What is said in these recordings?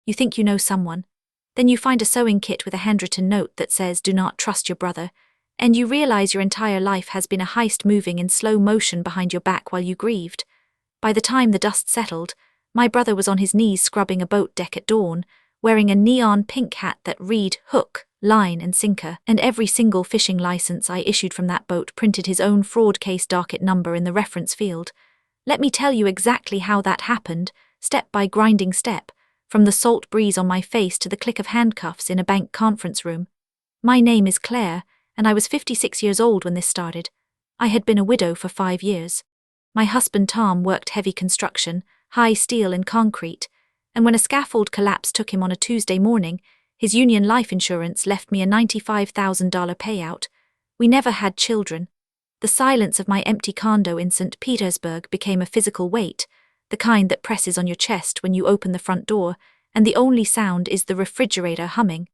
You think you know someone. Then you find a sewing kit with a handwritten note that says, "Do not trust your brother," and you realize your entire life has been a heist moving in slow motion behind your back while you grieved. By the time the dust settled, my brother was on his knees scrubbing a boat deck at dawn, wearing a neon pink hat that read hook, line and sinker, and every single fishing license I issued from that boat printed his own fraud case docket number in the reference field. Let me tell you exactly how that happened, step by grinding step, from the salt breeze on my face to the click of handcuffs in a bank conference room. My name is Claire, and I was 56 years old when this started. I had been a widow for 5 years. My husband Tom worked heavy construction, high steel and concrete, and when a scaffold collapse took him on a Tuesday morning, his union life insurance left me a $95,000 payout. We never had children. The silence of my empty condo in St. Petersburg became a physical weight, the kind that presses on your chest when you open the front door, and the only sound is the refrigerator humming.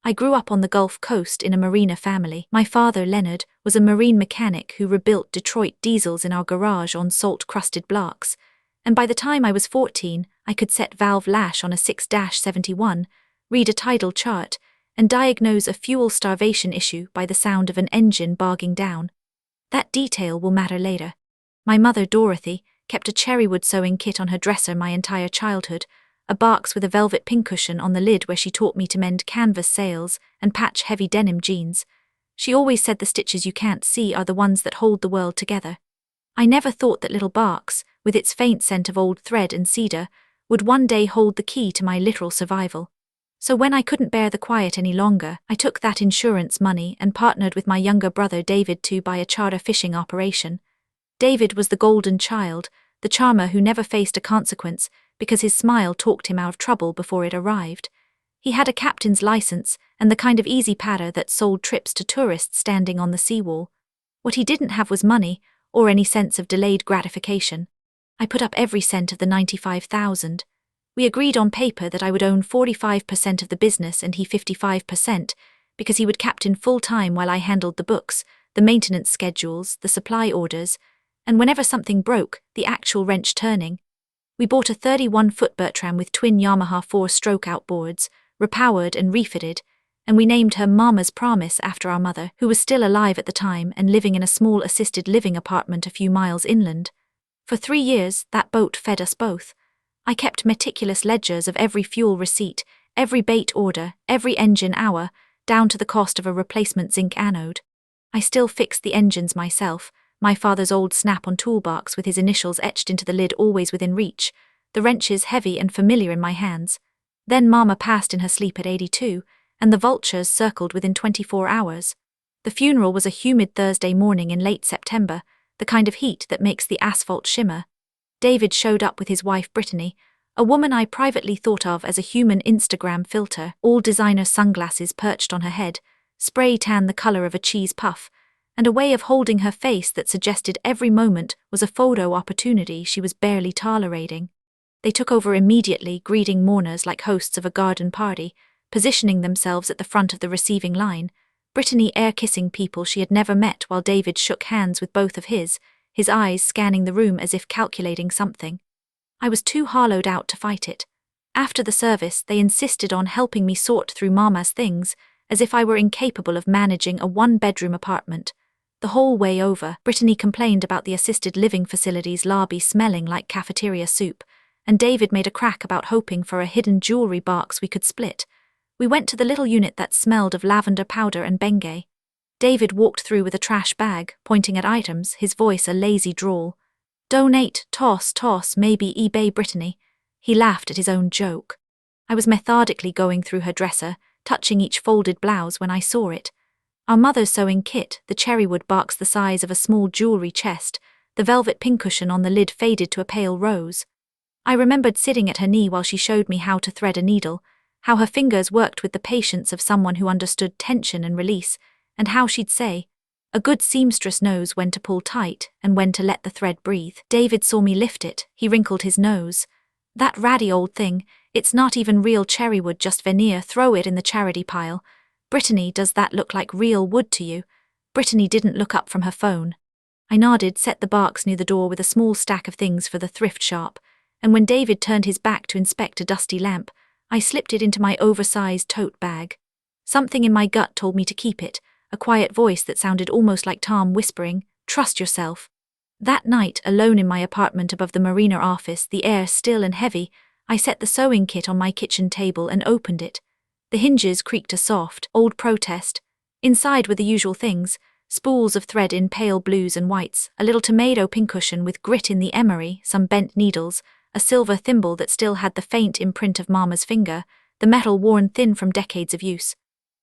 I grew up on the Gulf Coast in a marina family. My father, Leonard, was a marine mechanic who rebuilt Detroit diesels in our garage on salt-crusted blocks, and by the time I was 14, I could set valve lash on a 6-71, read a tidal chart, and diagnose a fuel starvation issue by the sound of an engine bogging down. That detail will matter later. My mother, Dorothy, kept a cherrywood sewing kit on her dresser my entire childhood, a box with a velvet pincushion on the lid where she taught me to mend canvas sails and patch heavy denim jeans. She always said the stitches you can't see are the ones that hold the world together. I never thought that little box, with its faint scent of old thread and cedar, would one day hold the key to my literal survival. So when I couldn't bear the quiet any longer, I took that insurance money and partnered with my younger brother David to buy a charter fishing operation. David was the golden child, the charmer who never faced a consequence because his smile talked him out of trouble before it arrived. He had a captain's license and the kind of easy patter that sold trips to tourists standing on the seawall. What he didn't have was money, or any sense of delayed gratification. I put up every cent of the $95,000. We agreed on paper that I would own 45% of the business and he 55%, because he would captain full-time while I handled the books, the maintenance schedules, the supply orders, and whenever something broke, the actual wrench turning. We bought a 31-foot Bertram with twin Yamaha 4-stroke outboards, repowered and refitted, and we named her Mama's Promise after our mother, who was still alive at the time and living in a small assisted living apartment a few miles inland. For 3 years, that boat fed us both. I kept meticulous ledgers of every fuel receipt, every bait order, every engine hour, down to the cost of a replacement zinc anode. I still fixed the engines myself, my father's old snap-on toolbox with his initials etched into the lid always within reach, the wrenches heavy and familiar in my hands. Then Mama passed in her sleep at 82, and the vultures circled within 24 hours. The funeral was a humid Thursday morning in late September, the kind of heat that makes the asphalt shimmer. David showed up with his wife Brittany, a woman I privately thought of as a human Instagram filter, all designer sunglasses perched on her head, spray tan the color of a cheese puff, and a way of holding her face that suggested every moment was a photo opportunity she was barely tolerating. They took over immediately, greeting mourners like hosts of a garden party, positioning themselves at the front of the receiving line, Brittany air-kissing people she had never met while David shook hands with both of his eyes scanning the room as if calculating something. I was too hollowed out to fight it. After the service, they insisted on helping me sort through Mama's things, as if I were incapable of managing a one-bedroom apartment. The whole way over, Brittany complained about the assisted living facility's lobby smelling like cafeteria soup, and David made a crack about hoping for a hidden jewelry box we could split. We went to the little unit that smelled of lavender powder and Bengay. David walked through with a trash bag, pointing at items, his voice a lazy drawl. "Donate, toss, maybe eBay Brittany." He laughed at his own joke. I was methodically going through her dresser, touching each folded blouse when I saw it. Our mother's sewing kit, the cherrywood box the size of a small jewelry chest, the velvet pincushion on the lid faded to a pale rose. I remembered sitting at her knee while she showed me how to thread a needle, how her fingers worked with the patience of someone who understood tension and release, and how she'd say, "A good seamstress knows when to pull tight and when to let the thread breathe." David saw me lift it. He wrinkled his nose. "That ratty old thing, it's not even real cherrywood, just veneer, throw it in the charity pile. Brittany, does that look like real wood to you?" Brittany didn't look up from her phone. I nodded, set the box near the door with a small stack of things for the thrift shop, and when David turned his back to inspect a dusty lamp, I slipped it into my oversized tote bag. Something in my gut told me to keep it, a quiet voice that sounded almost like Tom whispering, "Trust yourself." That night, alone in my apartment above the marina office, the air still and heavy, I set the sewing kit on my kitchen table and opened it. The hinges creaked a soft, old protest. Inside were the usual things: spools of thread in pale blues and whites, a little tomato pincushion with grit in the emery, some bent needles, a silver thimble that still had the faint imprint of Mama's finger, the metal worn thin from decades of use.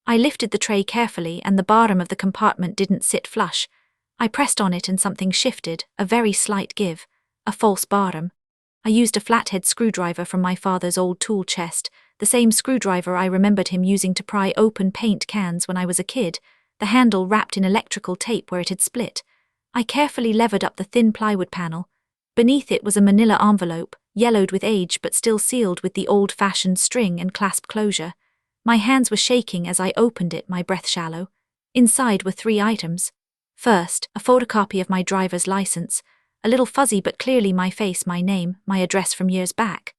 I lifted the tray carefully, and the bottom of the compartment didn't sit flush. I pressed on it and something shifted, a very slight give, a false bottom. I used a flathead screwdriver from my father's old tool chest, the same screwdriver I remembered him using to pry open paint cans when I was a kid, the handle wrapped in electrical tape where it had split. I carefully levered up the thin plywood panel. Beneath it was a manila envelope, yellowed with age but still sealed with the old-fashioned string and clasp closure. My hands were shaking as I opened it, my breath shallow. Inside were 3 items. First, a photocopy of my driver's license, a little fuzzy but clearly my face, my name, my address from years back.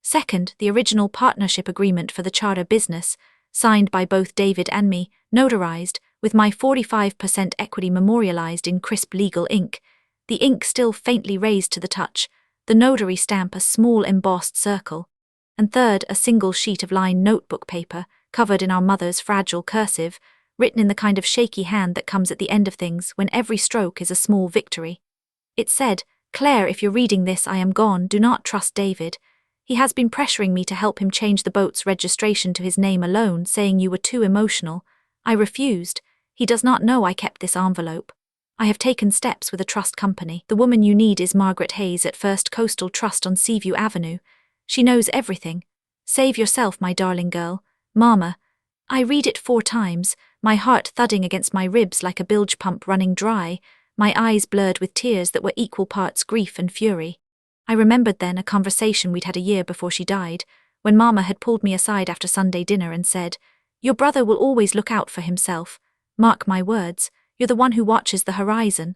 Second, the original partnership agreement for the charter business, signed by both David and me, notarized, with my 45% equity memorialized in crisp legal ink, the ink still faintly raised to the touch, the notary stamp a small embossed circle. And third, a single sheet of lined notebook paper, covered in our mother's fragile cursive, written in the kind of shaky hand that comes at the end of things when every stroke is a small victory. It said, "Claire, if you're reading this, I am gone. Do not trust David. He has been pressuring me to help him change the boat's registration to his name alone, saying you were too emotional. I refused. He does not know I kept this envelope. I have taken steps with a trust company. The woman you need is Margaret Hayes at First Coastal Trust on Seaview Avenue. She knows everything. Save yourself, my darling girl. Mama." I read it 4 times, my heart thudding against my ribs like a bilge pump running dry, my eyes blurred with tears that were equal parts grief and fury. I remembered then a conversation we'd had a year before she died, when Mama had pulled me aside after Sunday dinner and said, "Your brother will always look out for himself. Mark my words, you're the one who watches the horizon."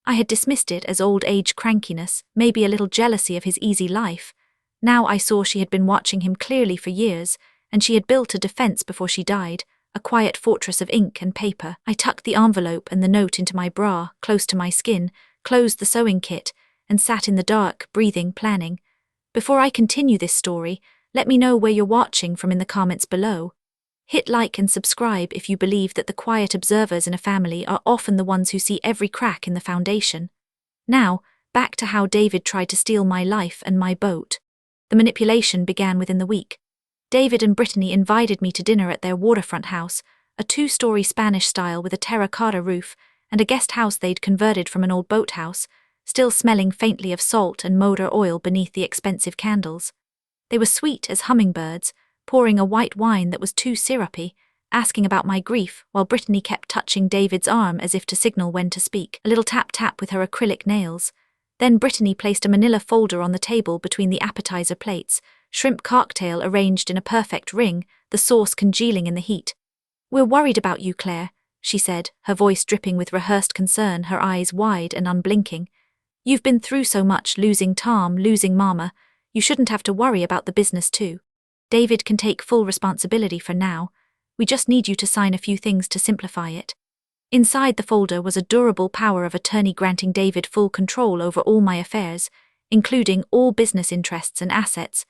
I had dismissed it as old age crankiness, maybe a little jealousy of his easy life. Now I saw she had been watching him clearly for years, and she had built a defense before she died, a quiet fortress of ink and paper. I tucked the envelope and the note into my bra, close to my skin, closed the sewing kit, and sat in the dark, breathing, planning. Before I continue this story, let me know where you're watching from in the comments below. Hit like and subscribe if you believe that the quiet observers in a family are often the ones who see every crack in the foundation. Now, back to how David tried to steal my life and my boat. The manipulation began within the week. David and Brittany invited me to dinner at their waterfront house, a 2-story Spanish style with a terracotta roof, and a guest house they'd converted from an old boathouse, still smelling faintly of salt and motor oil beneath the expensive candles. They were sweet as hummingbirds, pouring a white wine that was too syrupy, asking about my grief, while Brittany kept touching David's arm as if to signal when to speak, a little tap-tap with her acrylic nails. Then Brittany placed a manila folder on the table between the appetizer plates, shrimp cocktail arranged in a perfect ring, the sauce congealing in the heat. "We're worried about you, Claire," she said, her voice dripping with rehearsed concern, her eyes wide and unblinking. "You've been through so much, losing Tom, losing Mama. You shouldn't have to worry about the business too. David can take full responsibility for now. We just need you to sign a few things to simplify it." Inside the folder was a durable power of attorney granting David full control over all my affairs, including all business interests and assets,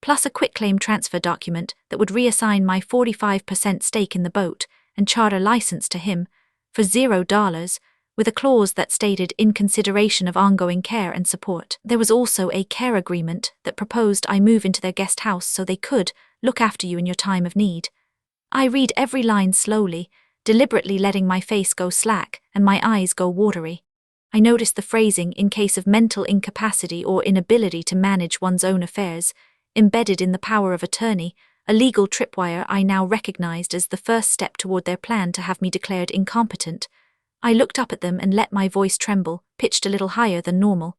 plus a quitclaim transfer document that would reassign my 45% stake in the boat and charter license to him for $0, with a clause that stated in consideration of ongoing care and support. There was also a care agreement that proposed I move into their guest house so they could look after you in your time of need. I read every line slowly, deliberately letting my face go slack and my eyes go watery. I noticed the phrasing "in case of mental incapacity or inability to manage one's own affairs," embedded in the power of attorney, a legal tripwire I now recognized as the first step toward their plan to have me declared incompetent. I looked up at them and let my voice tremble, pitched a little higher than normal.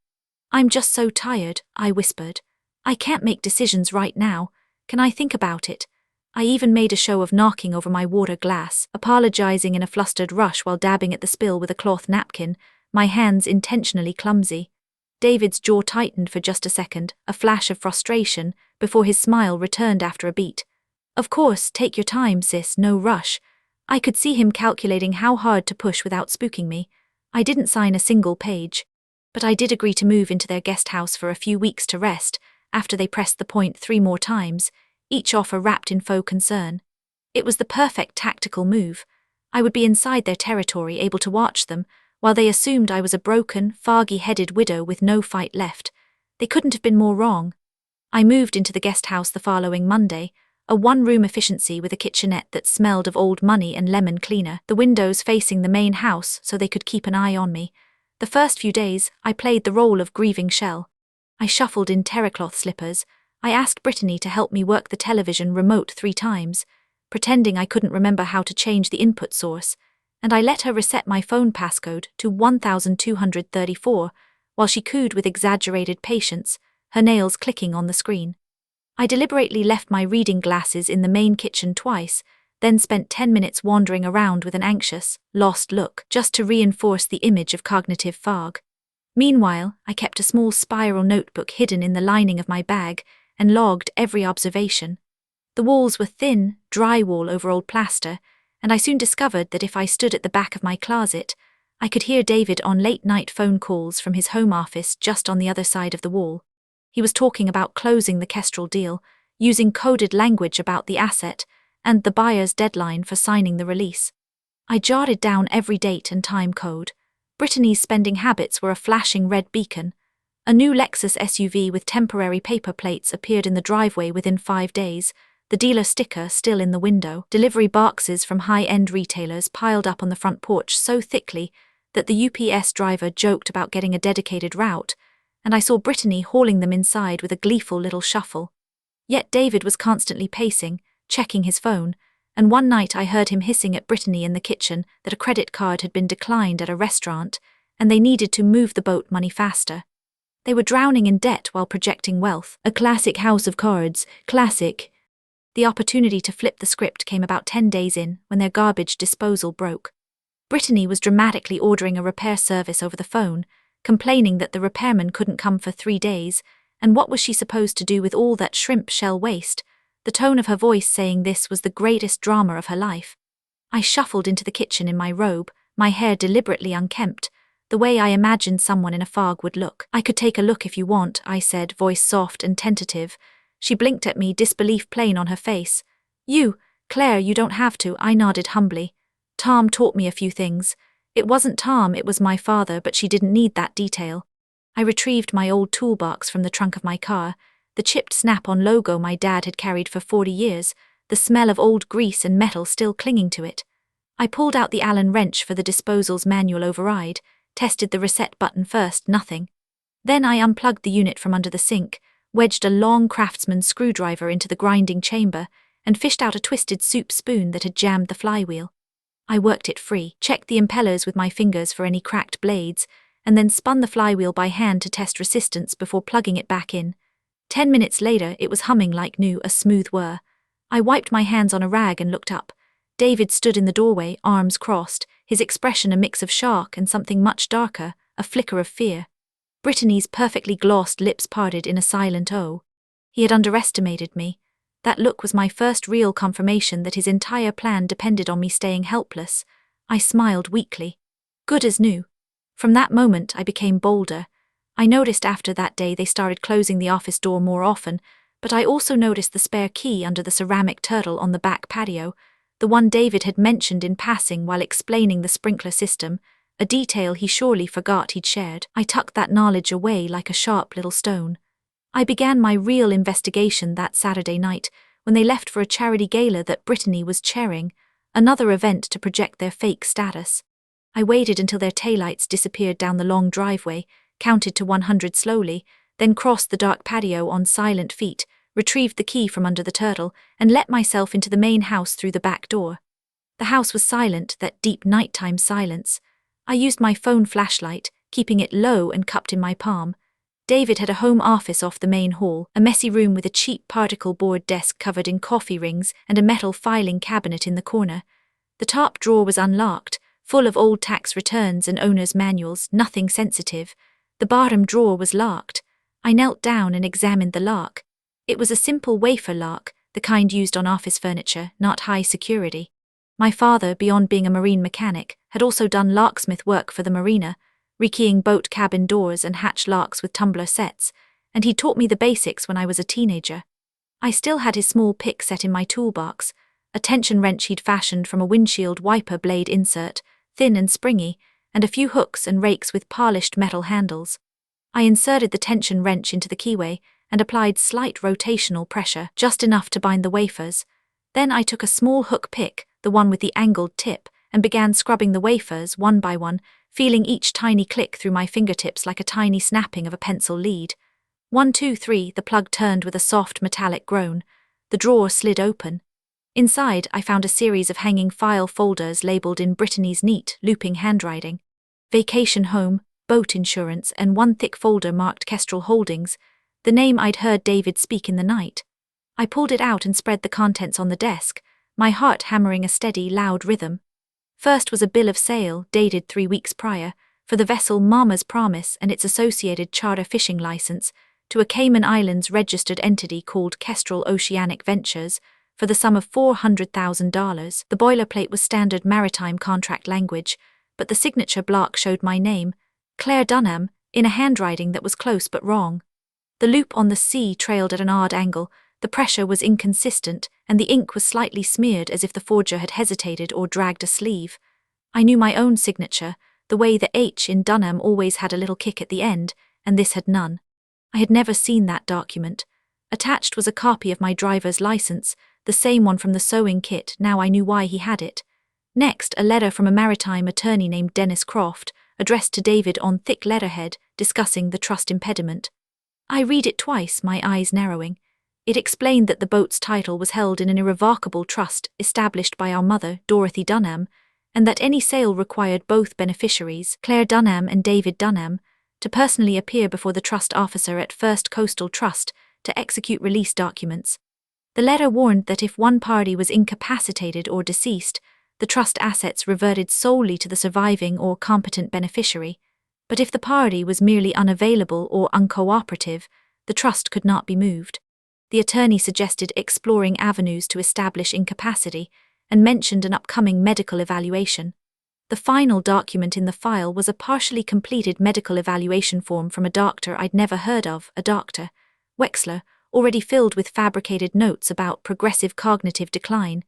"I'm just so tired," I whispered. "I can't make decisions right now. Can I think about it?" I even made a show of knocking over my water glass, apologizing in a flustered rush while dabbing at the spill with a cloth napkin, my hands intentionally clumsy. David's jaw tightened for just a second, a flash of frustration, before his smile returned after a beat. Of course, take your time, sis, no rush. I could see him calculating how hard to push without spooking me. I didn't sign a single page. But I did agree to move into their guest house for a few weeks to rest, after they pressed the point 3 more times, each offer wrapped in faux concern. It was the perfect tactical move. I would be inside their territory, able to watch them, while they assumed I was a broken, foggy-headed widow with no fight left. They couldn't have been more wrong. I moved into the guest house the following Monday, a one-room efficiency with a kitchenette that smelled of old money and lemon cleaner, the windows facing the main house so they could keep an eye on me. The first few days, I played the role of grieving shell. I shuffled in terracloth slippers. I asked Brittany to help me work the television remote 3 times, pretending I couldn't remember how to change the input source, and I let her reset my phone passcode to 1234 while she cooed with exaggerated patience, her nails clicking on the screen. I deliberately left my reading glasses in the main kitchen twice, then spent 10 minutes wandering around with an anxious, lost look, just to reinforce the image of cognitive fog. Meanwhile, I kept a small spiral notebook hidden in the lining of my bag and logged every observation. The walls were thin, drywall over old plaster, and I soon discovered that if I stood at the back of my closet, I could hear David on late-night phone calls from his home office just on the other side of the wall. He was talking about closing the Kestrel deal, using coded language about the asset, and the buyer's deadline for signing the release. I jotted down every date and time code. Brittany's spending habits were a flashing red beacon. A new Lexus SUV with temporary paper plates appeared in the driveway within 5 days, the dealer sticker still in the window, delivery boxes from high-end retailers piled up on the front porch so thickly that the UPS driver joked about getting a dedicated route, and I saw Brittany hauling them inside with a gleeful little shuffle. Yet David was constantly pacing, checking his phone, and one night I heard him hissing at Brittany in the kitchen that a credit card had been declined at a restaurant, and they needed to move the boat money faster. They were drowning in debt while projecting wealth. A classic house of cards, classic. The opportunity to flip the script came about 10 days in, when their garbage disposal broke. Brittany was dramatically ordering a repair service over the phone, complaining that the repairman couldn't come for 3 days, and what was she supposed to do with all that shrimp shell waste? The tone of her voice saying this was the greatest drama of her life. I shuffled into the kitchen in my robe, my hair deliberately unkempt, the way I imagined someone in a fog would look. I could take a look if you want, I said, voice soft and tentative. She blinked at me, disbelief plain on her face. Claire, you don't have to, I nodded humbly. Tom taught me a few things. It wasn't Tom, it was my father, but she didn't need that detail. I retrieved my old toolbox from the trunk of my car, the chipped Snap-on logo my dad had carried for 40 years, the smell of old grease and metal still clinging to it. I pulled out the Allen wrench for the disposal's manual override, tested the reset button first, nothing. Then I unplugged the unit from under the sink, wedged a long craftsman's screwdriver into the grinding chamber, and fished out a twisted soup spoon that had jammed the flywheel. I worked it free, checked the impellers with my fingers for any cracked blades, and then spun the flywheel by hand to test resistance before plugging it back in. 10 minutes later, it was humming like new, a smooth whir. I wiped my hands on a rag and looked up. David stood in the doorway, arms crossed, his expression a mix of shock and something much darker, a flicker of fear. Brittany's perfectly glossed lips parted in a silent O. He had underestimated me. That look was my first real confirmation that his entire plan depended on me staying helpless. I smiled weakly. Good as new. From that moment, I became bolder. I noticed after that day they started closing the office door more often, but I also noticed the spare key under the ceramic turtle on the back patio, the one David had mentioned in passing while explaining the sprinkler system, a detail he surely forgot he'd shared. I tucked that knowledge away like a sharp little stone. I began my real investigation that Saturday night, when they left for a charity gala that Brittany was chairing, another event to project their fake status. I waited until their taillights disappeared down the long driveway, counted to 100 slowly, then crossed the dark patio on silent feet, retrieved the key from under the turtle, and let myself into the main house through the back door. The house was silent, that deep nighttime silence. I used my phone flashlight, keeping it low and cupped in my palm. David had a home office off the main hall, a messy room with a cheap particle board desk covered in coffee rings and a metal filing cabinet in the corner. The top drawer was unlocked, full of old tax returns and owner's manuals, nothing sensitive. The bottom drawer was locked. I knelt down and examined the lock. It was a simple wafer lock, the kind used on office furniture, not high security. My father, beyond being a marine mechanic, had also done locksmith work for the marina, rekeying boat cabin doors and hatch locks with tumbler sets, and he taught me the basics when I was a teenager. I still had his small pick set in my toolbox, a tension wrench he'd fashioned from a windshield wiper blade insert, thin and springy, and a few hooks and rakes with polished metal handles. I inserted the tension wrench into the keyway and applied slight rotational pressure, just enough to bind the wafers. Then I took a small hook pick, the one with the angled tip, and began scrubbing the wafers one by one, feeling each tiny click through my fingertips like a tiny snapping of a pencil lead. 1, 2, 3, the plug turned with a soft metallic groan. The drawer slid open. Inside, I found a series of hanging file folders labeled in Brittany's neat, looping handwriting. Vacation home, boat insurance, and one thick folder marked Kestrel Holdings, the name I'd heard David speak in the night. I pulled it out and spread the contents on the desk, my heart hammering a steady, loud rhythm. First was a bill of sale, dated 3 weeks prior, for the vessel Mama's Promise and its associated charter fishing license to a Cayman Islands registered entity called Kestrel Oceanic Ventures for the sum of $400,000. The boilerplate was standard maritime contract language, but the signature block showed my name, Claire Dunham, in a handwriting that was close but wrong. The loop on the C trailed at an odd angle, the pressure was inconsistent, and the ink was slightly smeared as if the forger had hesitated or dragged a sleeve. I knew my own signature, the way the H in Dunham always had a little kick at the end, and this had none. I had never seen that document. Attached was a copy of my driver's license, the same one from the sewing kit. Now I knew why he had it. Next, a letter from a maritime attorney named Dennis Croft, addressed to David on thick letterhead, discussing the trust impediment. I read it twice, my eyes narrowing. It explained that the boat's title was held in an irrevocable trust established by our mother, Dorothy Dunham, and that any sale required both beneficiaries, Claire Dunham and David Dunham, to personally appear before the trust officer at First Coastal Trust to execute release documents. The letter warned that if one party was incapacitated or deceased, the trust assets reverted solely to the surviving or competent beneficiary, but if the party was merely unavailable or uncooperative, the trust could not be moved. The attorney suggested exploring avenues to establish incapacity and mentioned an upcoming medical evaluation. The final document in the file was a partially completed medical evaluation form from a doctor I'd never heard of, a Dr. Wexler, already filled with fabricated notes about progressive cognitive decline,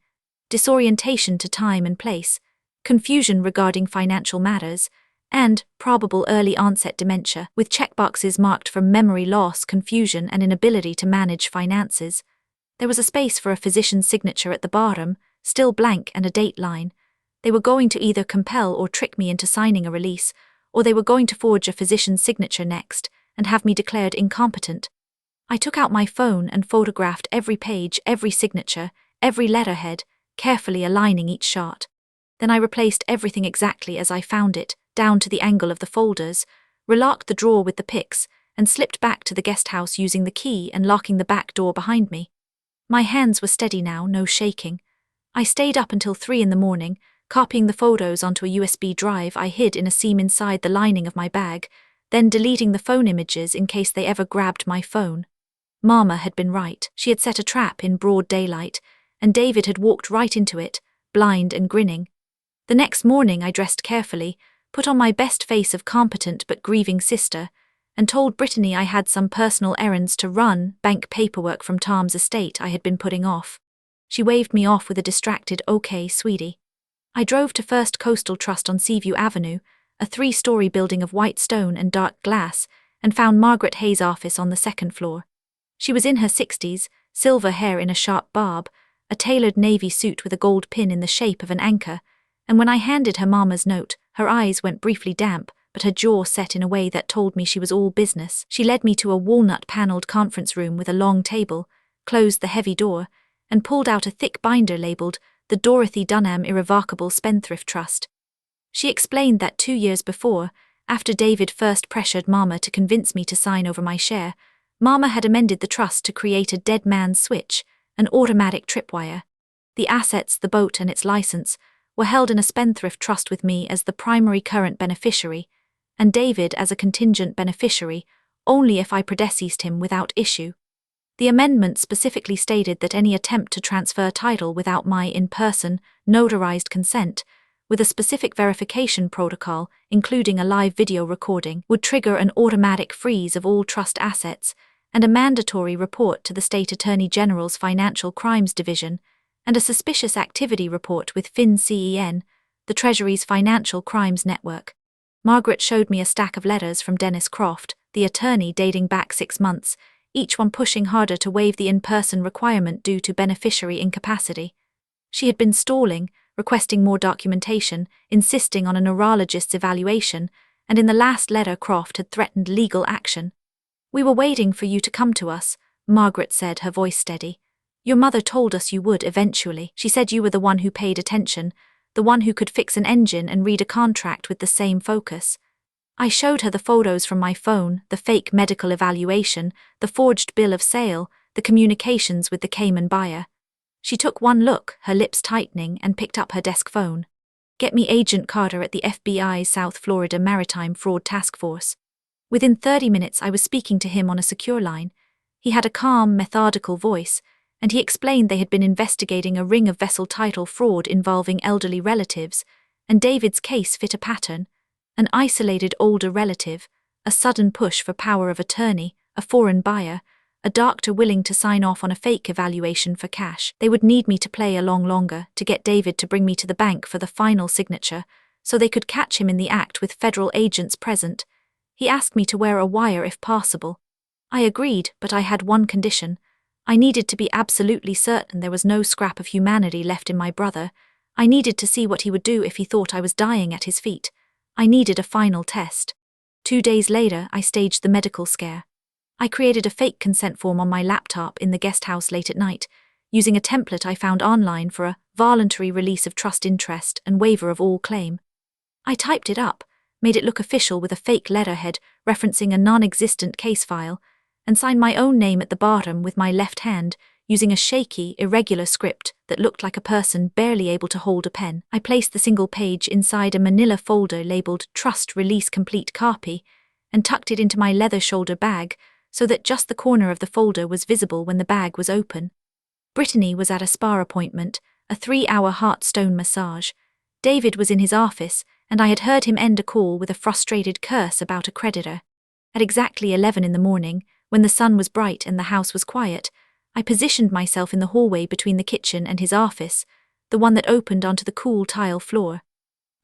disorientation to time and place, confusion regarding financial matters, and probable early onset dementia, with checkboxes marked for memory loss, confusion, and inability to manage finances. There was a space for a physician's signature at the bottom, still blank, and a date line. They were going to either compel or trick me into signing a release, or they were going to forge a physician's signature next and have me declared incompetent. I took out my phone and photographed every page, every signature, every letterhead, carefully aligning each shot. Then I replaced everything exactly as I found it, down to the angle of the folders, relocked the drawer with the picks, and slipped back to the guest house using the key and locking the back door behind me. My hands were steady now, no shaking. I stayed up until 3 a.m, copying the photos onto a USB drive I hid in a seam inside the lining of my bag, then deleting the phone images in case they ever grabbed my phone. Mama had been right. She had set a trap in broad daylight, and David had walked right into it, blind and grinning. The next morning I dressed carefully, put on my best face of competent but grieving sister, and told Brittany I had some personal errands to run, bank paperwork from Tom's estate I had been putting off. She waved me off with a distracted "Okay, sweetie." I drove to First Coastal Trust on Seaview Avenue, a 3-story building of white stone and dark glass, and found Margaret Hayes' office on the 2nd floor. She was in her 60s, silver hair in a sharp bob, a tailored navy suit with a gold pin in the shape of an anchor, and when I handed her Mama's note, her eyes went briefly damp, but her jaw set in a way that told me she was all business. She led me to a walnut-paneled conference room with a long table, closed the heavy door, and pulled out a thick binder labeled the Dorothy Dunham Irrevocable Spendthrift Trust. She explained that 2 years before, after David first pressured Mama to convince me to sign over my share, Mama had amended the trust to create a dead man's switch, an automatic tripwire. The assets, the boat and its license, were held in a spendthrift trust with me as the primary current beneficiary, and David as a contingent beneficiary, only if I predeceased him without issue. The amendment specifically stated that any attempt to transfer title without my in-person, notarized consent, with a specific verification protocol, including a live video recording, would trigger an automatic freeze of all trust assets and a mandatory report to the State Attorney General's Financial Crimes Division, and a suspicious activity report with FinCEN, the Treasury's Financial Crimes Network. Margaret showed me a stack of letters from Dennis Croft, the attorney, dating back 6 months, each one pushing harder to waive the in-person requirement due to beneficiary incapacity. She had been stalling, requesting more documentation, insisting on a neurologist's evaluation, and in the last letter Croft had threatened legal action. "We were waiting for you to come to us," Margaret said, her voice steady. "Your mother told us you would eventually. She said you were the one who paid attention, the one who could fix an engine and read a contract with the same focus." I showed her the photos from my phone, the fake medical evaluation, the forged bill of sale, the communications with the Cayman buyer. She took one look, her lips tightening, and picked up her desk phone. "Get me Agent Carter at the FBI's South Florida Maritime Fraud Task Force." Within 30 minutes I was speaking to him on a secure line. He had a calm, methodical voice, and he explained they had been investigating a ring of vessel title fraud involving elderly relatives, and David's case fit a pattern. An isolated older relative, a sudden push for power of attorney, a foreign buyer, a doctor willing to sign off on a fake evaluation for cash. They would need me to play along longer, to get David to bring me to the bank for the final signature, so they could catch him in the act with federal agents present. He asked me to wear a wire if possible. I agreed, but I had one condition. I needed to be absolutely certain there was no scrap of humanity left in my brother. I needed to see what he would do if he thought I was dying at his feet. I needed a final test. 2 days later, I staged the medical scare. I created a fake consent form on my laptop in the guest house late at night, using a template I found online for a voluntary release of trust interest and waiver of all claim. I typed it up, made it look official with a fake letterhead referencing a non-existent case file, and signed my own name at the bottom with my left hand, using a shaky, irregular script that looked like a person barely able to hold a pen. I placed the single page inside a manila folder labeled Trust Release Complete Copy and tucked it into my leather shoulder bag so that just the corner of the folder was visible when the bag was open. Brittany was at a spa appointment, a 3-hour heart-stone massage. David was in his office, and I had heard him end a call with a frustrated curse about a creditor. At exactly 11 in the morning, when the sun was bright and the house was quiet, I positioned myself in the hallway between the kitchen and his office, the one that opened onto the cool tile floor.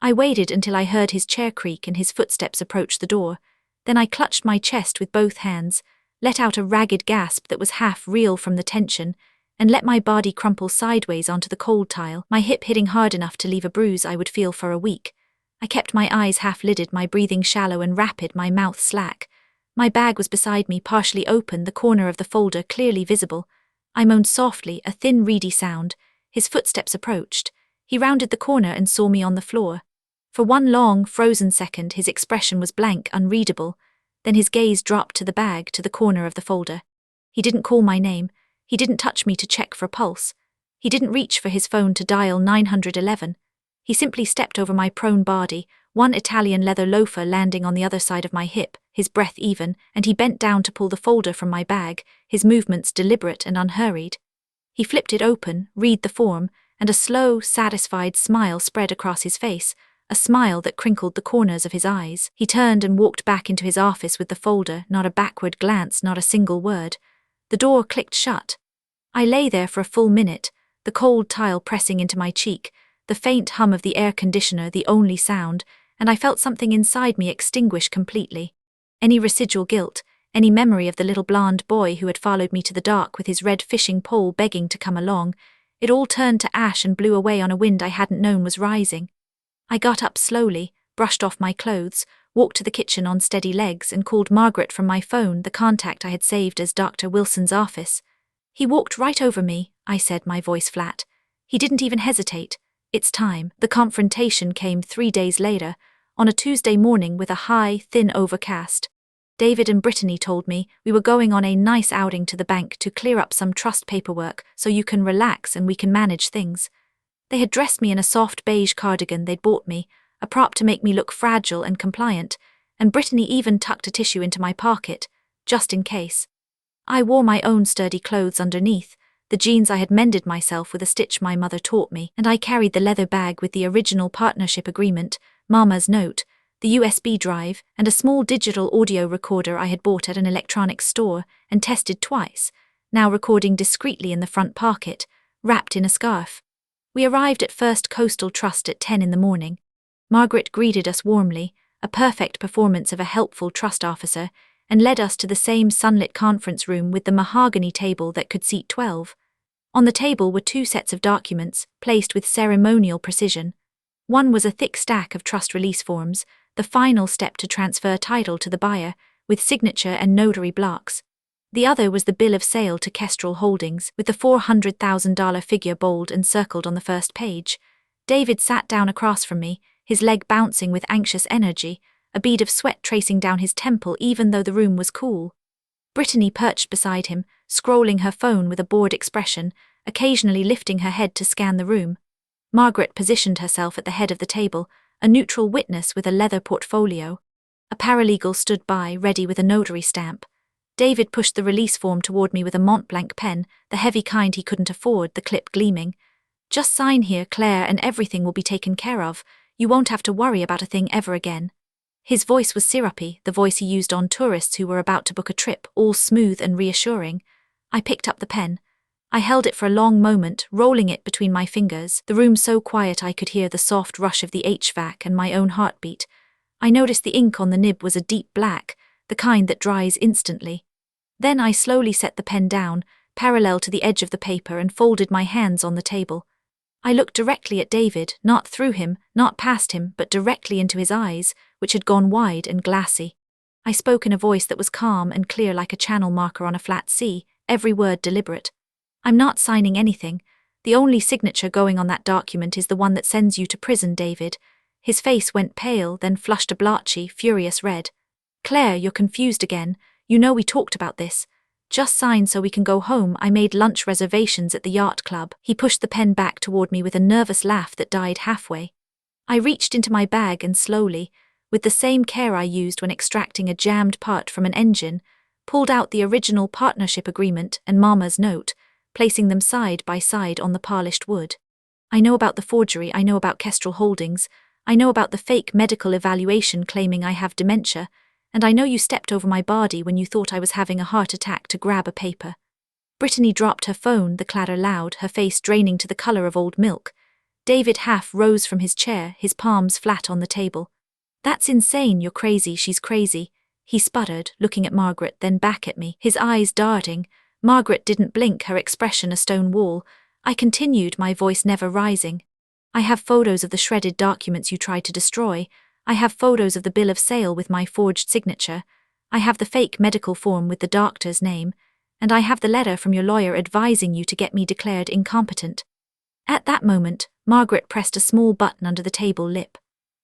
I waited until I heard his chair creak and his footsteps approach the door. Then I clutched my chest with both hands, let out a ragged gasp that was half real from the tension, and let my body crumple sideways onto the cold tile, my hip hitting hard enough to leave a bruise I would feel for a week. I kept my eyes half-lidded, my breathing shallow and rapid, my mouth slack. My bag was beside me, partially open, the corner of the folder clearly visible. I moaned softly, a thin, reedy sound. His footsteps approached. He rounded the corner and saw me on the floor. For one long, frozen second, his expression was blank, unreadable. Then his gaze dropped to the bag, to the corner of the folder. He didn't call my name. He didn't touch me to check for pulse. He didn't reach for his phone to dial 911. He simply stepped over my prone body, one Italian leather loafer landing on the other side of my hip, his breath even, and he bent down to pull the folder from my bag, his movements deliberate and unhurried. He flipped it open, read the form, and a slow, satisfied smile spread across his face, a smile that crinkled the corners of his eyes. He turned and walked back into his office with the folder, not a backward glance, not a single word. The door clicked shut. I lay there for a full minute, the cold tile pressing into my cheek, the faint hum of the air conditioner the only sound, and I felt something inside me extinguish completely. Any residual guilt, any memory of the little blonde boy who had followed me to the dock with his red fishing pole begging to come along, it all turned to ash and blew away on a wind I hadn't known was rising. I got up slowly, brushed off my clothes, walked to the kitchen on steady legs and called Margaret from my phone, the contact I had saved as Dr. Wilson's office. "He walked right over me," I said, my voice flat. He didn't even hesitate. "It's time." The confrontation came 3 days later, on a Tuesday morning with a high, thin overcast. David and Brittany told me we were going on a nice outing to the bank to clear up some trust paperwork so you can relax and we can manage things. They had dressed me in a soft beige cardigan they'd bought me, a prop to make me look fragile and compliant, and Brittany even tucked a tissue into my pocket, just in case. I wore my own sturdy clothes underneath, the jeans I had mended myself with a stitch my mother taught me, and I carried the leather bag with the original partnership agreement, Mama's note, the USB drive, and a small digital audio recorder I had bought at an electronics store and tested twice, now recording discreetly in the front pocket, wrapped in a scarf. We arrived at First Coastal Trust at 10 in the morning. Margaret greeted us warmly, a perfect performance of a helpful trust officer, and led us to the same sunlit conference room with the mahogany table that could seat 12. On the table were 2 sets of documents, placed with ceremonial precision. One was a thick stack of trust release forms, the final step to transfer title to the buyer, with signature and notary blocks. The other was the bill of sale to Kestrel Holdings, with the $400,000 figure bold and circled on the first page. David sat down across from me, his leg bouncing with anxious energy, a bead of sweat tracing down his temple even though the room was cool. Brittany perched beside him, scrolling her phone with a bored expression, occasionally lifting her head to scan the room. Margaret positioned herself at the head of the table, a neutral witness with a leather portfolio. A paralegal stood by, ready with a notary stamp. David pushed the release form toward me with a Montblanc pen, the heavy kind he couldn't afford, the clip gleaming. "Just sign here, Claire, and everything will be taken care of. You won't have to worry about a thing ever again." His voice was syrupy, the voice he used on tourists who were about to book a trip, all smooth and reassuring. I picked up the pen. I held it for a long moment, rolling it between my fingers, the room so quiet I could hear the soft rush of the HVAC and my own heartbeat. I noticed the ink on the nib was a deep black, the kind that dries instantly. Then I slowly set the pen down, parallel to the edge of the paper, and folded my hands on the table. I looked directly at David, not through him, not past him, but directly into his eyes, which had gone wide and glassy. I spoke in a voice that was calm and clear like a channel marker on a flat sea, every word deliberate. "I'm not signing anything. The only signature going on that document is the one that sends you to prison, David." His face went pale, then flushed a blotchy, furious red. "Claire, you're confused again. You know we talked about this. Just sign so we can go home. I made lunch reservations at the yacht club." He pushed the pen back toward me with a nervous laugh that died halfway. I reached into my bag and slowly, with the same care I used when extracting a jammed part from an engine, pulled out the original partnership agreement and Mama's note, placing them side by side on the polished wood. I know about the forgery, I know about Kestrel Holdings, I know about the fake medical evaluation claiming I have dementia, and I know you stepped over my body when you thought I was having a heart attack to grab a paper. Brittany dropped her phone, the clatter loud, her face draining to the color of old milk. David half rose from his chair, his palms flat on the table. "That's insane, you're crazy, she's crazy," he sputtered, looking at Margaret, then back at me, his eyes darting. Margaret didn't blink, her expression a stone wall. I continued, my voice never rising. "I have photos of the shredded documents you tried to destroy. I have photos of the bill of sale with my forged signature. I have the fake medical form with the doctor's name. And I have the letter from your lawyer advising you to get me declared incompetent." At that moment, Margaret pressed a small button under the table lip.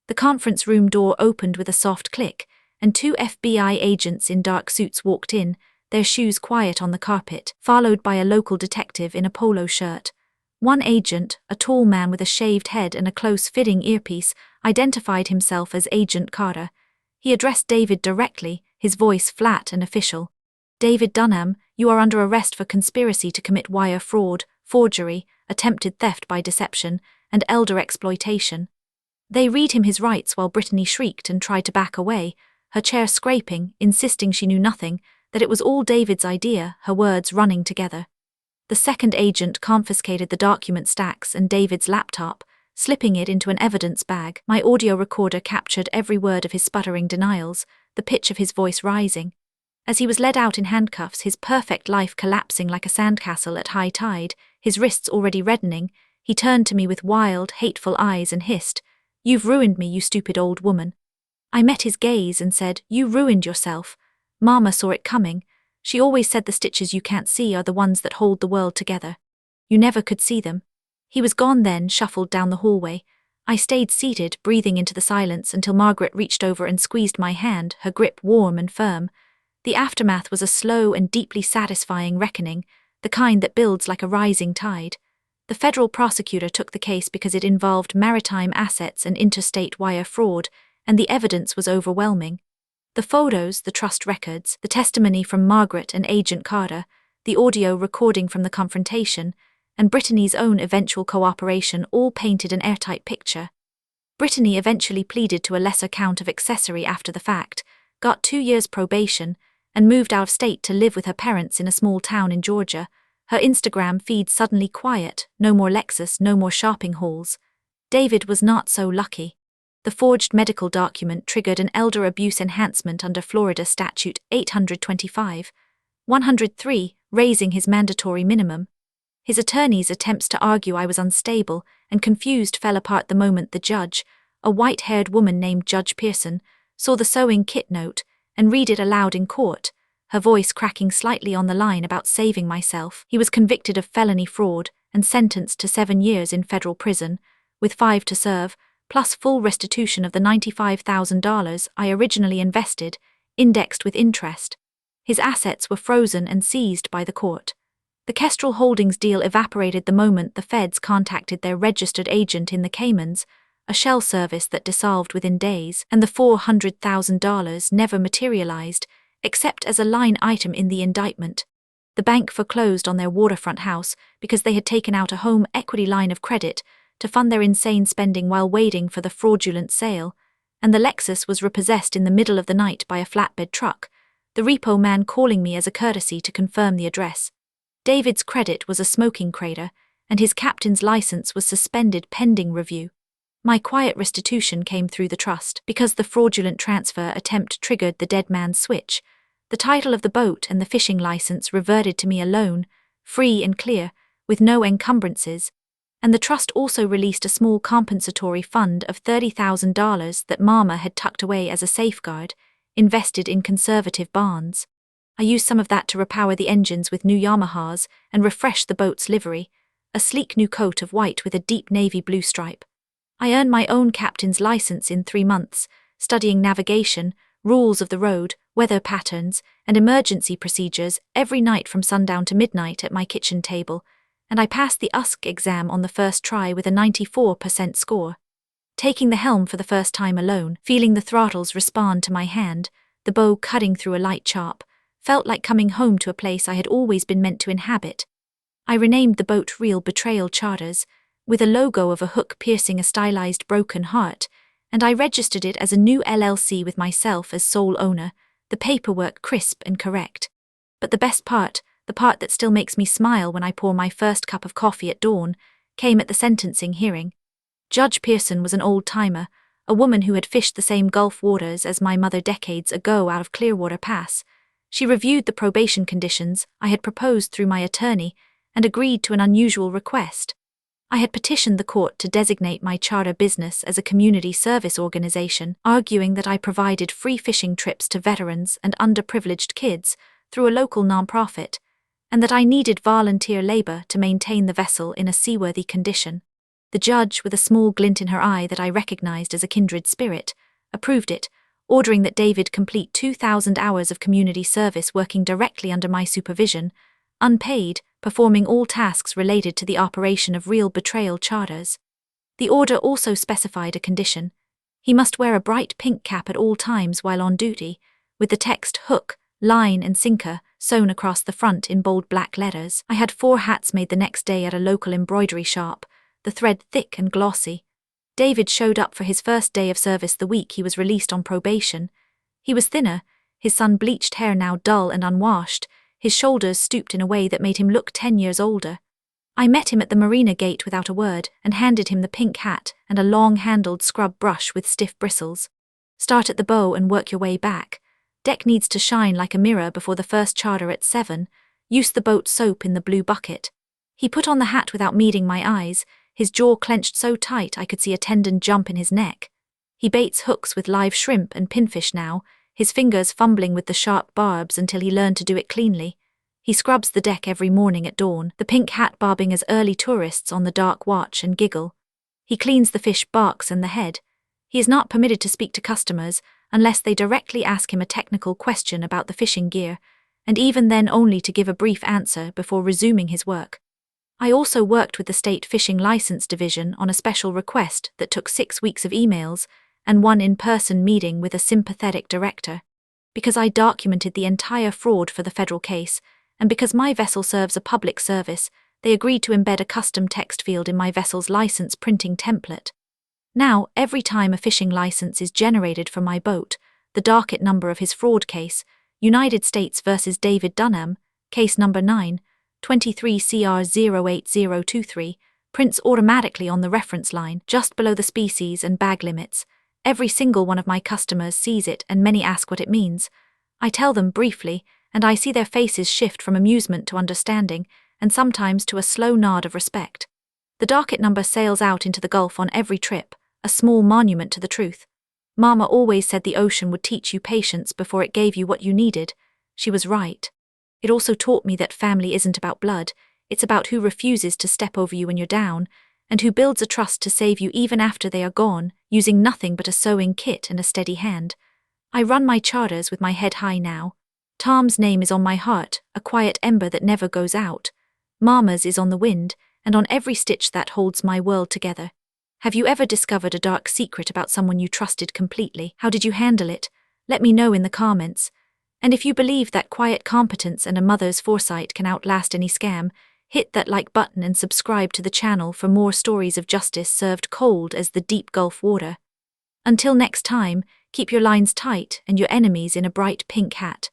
The conference room door opened with a soft click, and 2 FBI agents in dark suits walked in, their shoes quiet on the carpet, followed by a local detective in a polo shirt. One agent, a tall man with a shaved head and a close-fitting earpiece, identified himself as Agent Carter. He addressed David directly, his voice flat and official. "David Dunham, you are under arrest for conspiracy to commit wire fraud, forgery, attempted theft by deception, and elder exploitation." They read him his rights while Brittany shrieked and tried to back away, her chair scraping, insisting she knew nothing, that it was all David's idea, her words running together. The second agent confiscated the document stacks and David's laptop, slipping it into an evidence bag. My audio recorder captured every word of his sputtering denials, the pitch of his voice rising. As he was led out in handcuffs, his perfect life collapsing like a sandcastle at high tide, his wrists already reddening, he turned to me with wild, hateful eyes and hissed, "You've ruined me, you stupid old woman." I met his gaze and said, "You ruined yourself. Mama saw it coming. She always said the stitches you can't see are the ones that hold the world together. You never could see them." He was gone then, shuffled down the hallway. I stayed seated, breathing into the silence until Margaret reached over and squeezed my hand, her grip warm and firm. The aftermath was a slow and deeply satisfying reckoning, the kind that builds like a rising tide. The federal prosecutor took the case because it involved maritime assets and interstate wire fraud, and the evidence was overwhelming. The photos, the trust records, the testimony from Margaret and Agent Carter, the audio recording from the confrontation, and Brittany's own eventual cooperation all painted an airtight picture. Brittany eventually pleaded to a lesser count of accessory after the fact, got 2 years probation, and moved out of state to live with her parents in a small town in Georgia. Her Instagram feed suddenly quiet, no more Lexus, no more shopping hauls. David was not so lucky. The forged medical document triggered an elder abuse enhancement under Florida Statute 825-103, raising his mandatory minimum. His attorney's attempts to argue I was unstable and confused fell apart the moment the judge, a white-haired woman named Judge Pearson, saw the sewing kit note and read it aloud in court, her voice cracking slightly on the line about saving myself. He was convicted of felony fraud and sentenced to 7 years in federal prison, with 5 to serve, plus full restitution of the $95,000 I originally invested, indexed with interest. His assets were frozen and seized by the court. The Kestrel Holdings deal evaporated the moment the feds contacted their registered agent in the Caymans, a shell service that dissolved within days, and the $400,000 never materialized, except as a line item in the indictment. The bank foreclosed on their waterfront house because they had taken out a home equity line of credit to fund their insane spending while waiting for the fraudulent sale, and the Lexus was repossessed in the middle of the night by a flatbed truck, the repo man calling me as a courtesy to confirm the address. David's credit was a smoking crater, and his captain's license was suspended pending review. My quiet restitution came through the trust because the fraudulent transfer attempt triggered the dead man's switch. The title of the boat and the fishing license reverted to me alone, free and clear, with no encumbrances, and the trust also released a small compensatory fund of $30,000 that Mama had tucked away as a safeguard, invested in conservative bonds. I used some of that to repower the engines with new Yamahas and refresh the boat's livery, a sleek new coat of white with a deep navy blue stripe. I earned my own captain's license in 3 months, studying navigation, rules of the road, weather patterns, and emergency procedures every night from sundown to midnight at my kitchen table, and I passed the USC exam on the first try with a 94% score. Taking the helm for the first time alone, feeling the throttles respond to my hand, the bow cutting through a light chop, felt like coming home to a place I had always been meant to inhabit. I renamed the boat Reel Betrayal Charters, with a logo of a hook piercing a stylized broken heart, and I registered it as a new LLC with myself as sole owner, the paperwork crisp and correct. But the best part, the part that still makes me smile when I pour my first cup of coffee at dawn, came at the sentencing hearing. Judge Pearson was an old-timer, a woman who had fished the same Gulf waters as my mother decades ago out of Clearwater Pass. She reviewed the probation conditions I had proposed through my attorney and agreed to an unusual request. I had petitioned the court to designate my charter business as a community service organization, arguing that I provided free fishing trips to veterans and underprivileged kids through a local nonprofit, and that I needed volunteer labor to maintain the vessel in a seaworthy condition. The judge, with a small glint in her eye that I recognized as a kindred spirit, approved it, ordering that David complete 2,000 hours of community service working directly under my supervision, unpaid, performing all tasks related to the operation of Reel Betrayal Charters. The order also specified a condition. He must wear a bright pink cap at all times while on duty, with the text hook, line and sinker sewn across the front in bold black letters. I had 4 hats made the next day at a local embroidery shop, the thread thick and glossy. David showed up for his first day of service the week he was released on probation. He was thinner, his sun-bleached hair now dull and unwashed, his shoulders stooped in a way that made him look 10 years older. I met him at the marina gate without a word and handed him the pink hat and a long-handled scrub brush with stiff bristles. Start at the bow and work your way back. Deck needs to shine like a mirror before the first charter at 7. Use the boat soap in the blue bucket. He put on the hat without meeting my eyes, his jaw clenched so tight I could see a tendon jump in his neck. He baits hooks with live shrimp and pinfish now, his fingers fumbling with the sharp barbs until he learned to do it cleanly. He scrubs the deck every morning at dawn, the pink hat bobbing as early tourists on the dark watch and giggle. He cleans the fish barks and the head. He is not permitted to speak to customers unless they directly ask him a technical question about the fishing gear, and even then only to give a brief answer before resuming his work. I also worked with the State Fishing License Division on a special request that took 6 weeks of emails and 1 in-person meeting with a sympathetic director. because I documented the entire fraud for the federal case, and because my vessel serves a public service, they agreed to embed a custom text field in my vessel's license printing template. Now, every time a fishing license is generated for my boat, the docket number of his fraud case, United States versus David Dunham, case number 9, 23 CR 08023, prints automatically on the reference line, just below the species and bag limits. Every single one of my customers sees it, and many ask what it means. I tell them briefly, and I see their faces shift from amusement to understanding, and sometimes to a slow nod of respect. The docket number sails out into the Gulf on every trip, a small monument to the truth. Mama always said the ocean would teach you patience before it gave you what you needed. She was right. It also taught me that family isn't about blood, it's about who refuses to step over you when you're down, and who builds a trust to save you even after they are gone, using nothing but a sewing kit and a steady hand. I run my charters with my head high now. Tom's name is on my heart, a quiet ember that never goes out. Mama's is on the wind, and on every stitch that holds my world together. Have you ever discovered a dark secret about someone you trusted completely? How did you handle it? Let me know in the comments. And if you believe that quiet competence and a mother's foresight can outlast any scam, hit that like button and subscribe to the channel for more stories of justice served cold as the deep Gulf water. Until next time, keep your lines tight and your enemies in a bright pink hat.